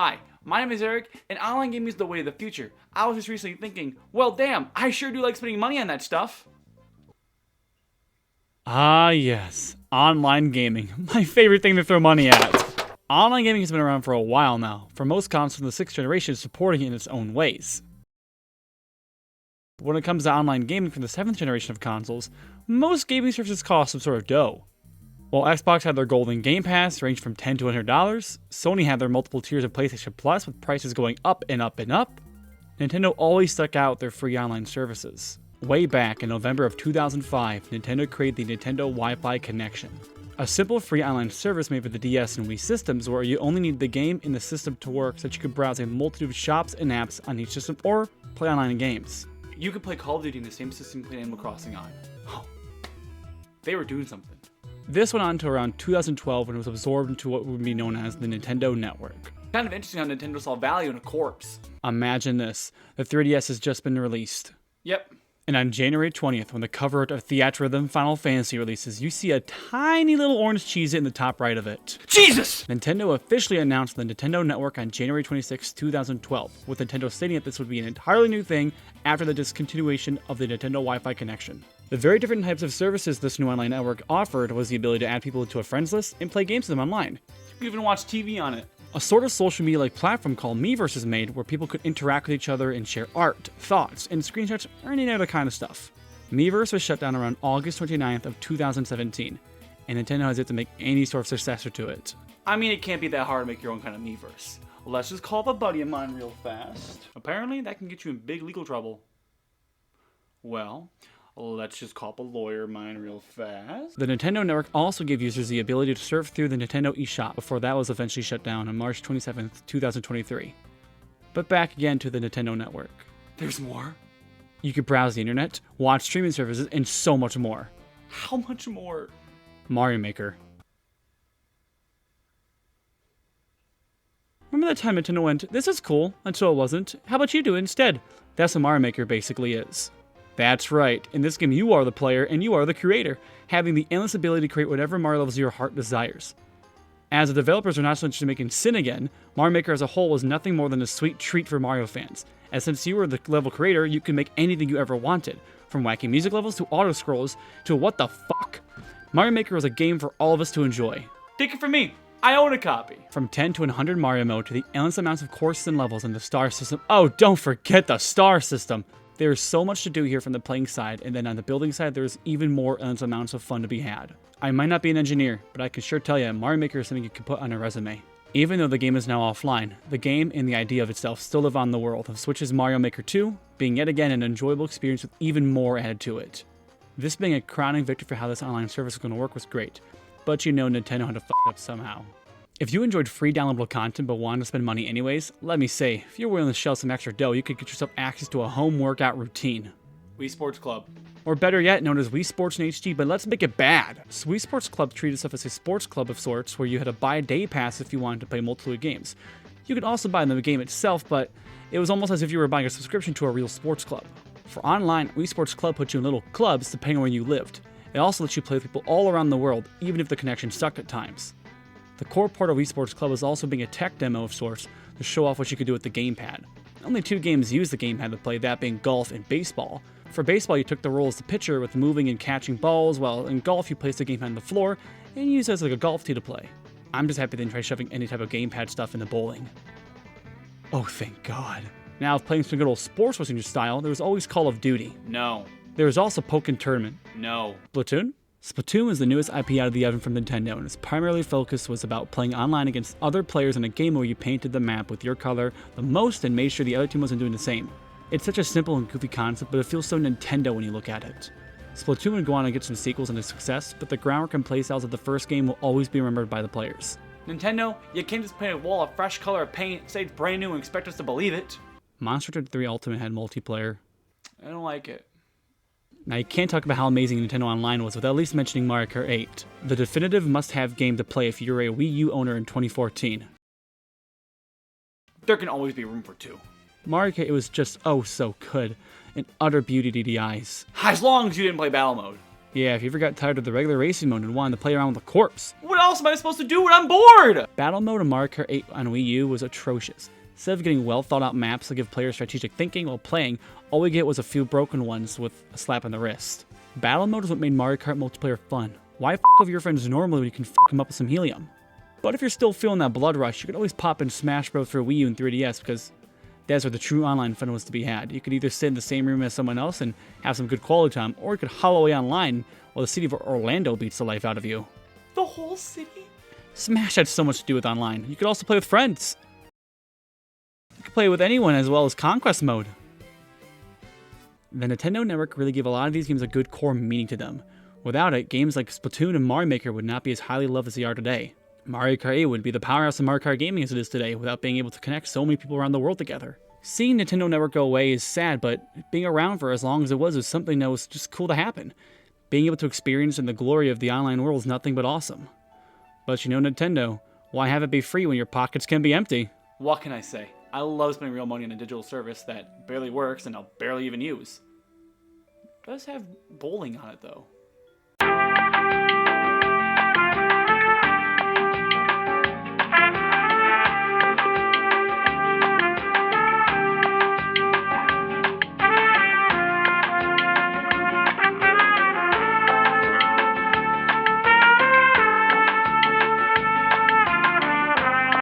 Hi, my name is Eric, and online gaming is the way of the future. I was just recently thinking, well damn, I sure do like spending money on that stuff. Ah yes, online gaming. My favorite thing to throw money at. Online gaming has been around for a while now, for most consoles in the 6th generation supporting it in its own ways. But when it comes to online gaming from the 7th generation of consoles, most gaming services cost some sort of dough. While Xbox had their golden Game Pass ranged from $10 to $100, Sony had their multiple tiers of PlayStation Plus with prices going up and up and up, Nintendo always stuck out with their free online services. Way back in November of 2005, Nintendo created the Nintendo Wi-Fi Connection, a simple free online service made for the DS and Wii systems where you only need the game in the system to work so that you could browse a multitude of shops and apps on each system or play online games. You could play Call of Duty in the same system you played Animal Crossing on. Oh, they were doing something. This went on to around 2012 when it was absorbed into what would be known as the Nintendo Network. Kind of interesting how Nintendo saw value in a corpse. Imagine this, the 3DS has just been released. Yep. And on January 20th, when the cover art of Theatrhythm Final Fantasy releases, you see a tiny little orange cheese in the top right of it. Jesus! Nintendo officially announced the Nintendo Network on January 26, 2012, with Nintendo stating that this would be an entirely new thing after the discontinuation of the Nintendo Wi-Fi connection. The very different types of services this new online network offered was the ability to add people to a friends list and play games with them online. You can even watch TV on it. A sort of social media-like platform called Miiverse is made where people could interact with each other and share art, thoughts, and screenshots or any other kind of stuff. Miiverse was shut down around August 29th of 2017, and Nintendo has yet to make any sort of successor to it. I mean, it can't be that hard to make your own kind of Miiverse. Let's just call up a buddy of mine real fast. Apparently, that can get you in big legal trouble. Well, let's just call up a lawyer of mine real fast. The Nintendo Network also gave users the ability to surf through the Nintendo eShop before that was eventually shut down on March 27th, 2023. But back again to the Nintendo Network. There's more? You could browse the internet, watch streaming services, and so much more. How much more? Mario Maker. Remember that time Nintendo went, this is cool, until it wasn't. How about you do it instead? That's what Mario Maker basically is. That's right, in this game you are the player and you are the creator, having the endless ability to create whatever Mario levels your heart desires. As the developers are not so interested in making Sin again, Mario Maker as a whole was nothing more than a sweet treat for Mario fans, as since you were the level creator, you could make anything you ever wanted, from wacky music levels to auto-scrolls to what the fuck. Mario Maker was a game for all of us to enjoy. Take it from me, I own a copy. From 10 to 100 Mario mode to the endless amounts of courses and levels in the star system. Oh, don't forget the star system! There's so much to do here from the playing side, and then on the building side, there's even more endless amounts of fun to be had. I might not be an engineer, but I can sure tell you, Mario Maker is something you can put on a resume. Even though the game is now offline, the game and the idea of itself still live on the world of Switch's Mario Maker 2, being yet again an enjoyable experience with even more added to it. This being a crowning victory for how this online service was going to work was great, but you know Nintendo had to fuck up somehow. If you enjoyed free downloadable content but wanted to spend money anyways, let me say, if you're willing to shell some extra dough, you could get yourself access to a home workout routine. Wii Sports Club. Or better yet, known as Wii Sports in HD, but let's make it bad. So Wii Sports Club treated itself as a sports club of sorts where you had to buy a day pass if you wanted to play multiple games. You could also buy the game itself, but it was almost as if you were buying a subscription to a real sports club. For online, Wii Sports Club put you in little clubs depending on where you lived. It also lets you play with people all around the world, even if the connection sucked at times. The core part of Wii Sports Club was also being a tech demo of sorts to show off what you could do with the gamepad. Only 2 games used the gamepad to play, that being golf and baseball. For baseball, you took the role as the pitcher with moving and catching balls, while in golf you placed the gamepad on the floor and used it as like a golf tee to play. I'm just happy they didn't try shoving any type of gamepad stuff into bowling. Oh, thank God. Now, if playing some good old sports was in your style, there was always Call of Duty. No. There was also Pokken Tournament. No. Splatoon? Splatoon was the newest IP out of the oven from Nintendo, and its primary focus was about playing online against other players in a game where you painted the map with your color the most and made sure the other team wasn't doing the same. It's such a simple and goofy concept, but it feels so Nintendo when you look at it. Splatoon would go on to get some sequels and a success, but the groundwork and playstyles of the first game will always be remembered by the players. Nintendo, you can't just paint a wall a fresh color of paint, say it's brand new and expect us to believe it. Monster Hunter 3 Ultimate had multiplayer. I don't like it. Now, you can't talk about how amazing Nintendo Online was without at least mentioning Mario Kart 8, the definitive must-have game to play if you're a Wii U owner in 2014. There can always be room for 2. Mario Kart, it was just oh so good, an utter beauty to the eyes. As long as you didn't play Battle Mode. Yeah, if you ever got tired of the regular racing mode and wanted to play around with a corpse. What else am I supposed to do when I'm bored? Battle mode in Mario Kart 8 on Wii U was atrocious. Instead of getting well thought out maps that give players strategic thinking while playing, all we get was a few broken ones with a slap on the wrist. Battle mode is what made Mario Kart multiplayer fun. Why f with your friends normally when you can f them up with some helium? But if you're still feeling that blood rush, you can always pop in Smash Bros. For Wii U and 3DS because that's where the true online fun was to be had. You could either sit in the same room as someone else and have some good quality time, or you could hollow away online while the city of Orlando beats the life out of you. The whole city? Smash had so much to do with online. You could also play with friends. You could play with anyone as well as Conquest mode. The Nintendo Network really gave a lot of these games a good core meaning to them. Without it, games like Splatoon and Mario Maker would not be as highly loved as they are today. Mario Kart 8 would be the powerhouse of Mario Kart gaming as it is today without being able to connect so many people around the world together. Seeing Nintendo Network go away is sad, but being around for as long as it was something that was just cool to happen. Being able to experience in the glory of the online world is nothing but awesome. But you know Nintendo, why have it be free when your pockets can be empty? What can I say? I love spending real money on a digital service that barely works and I'll barely even use. It does have bowling on it though.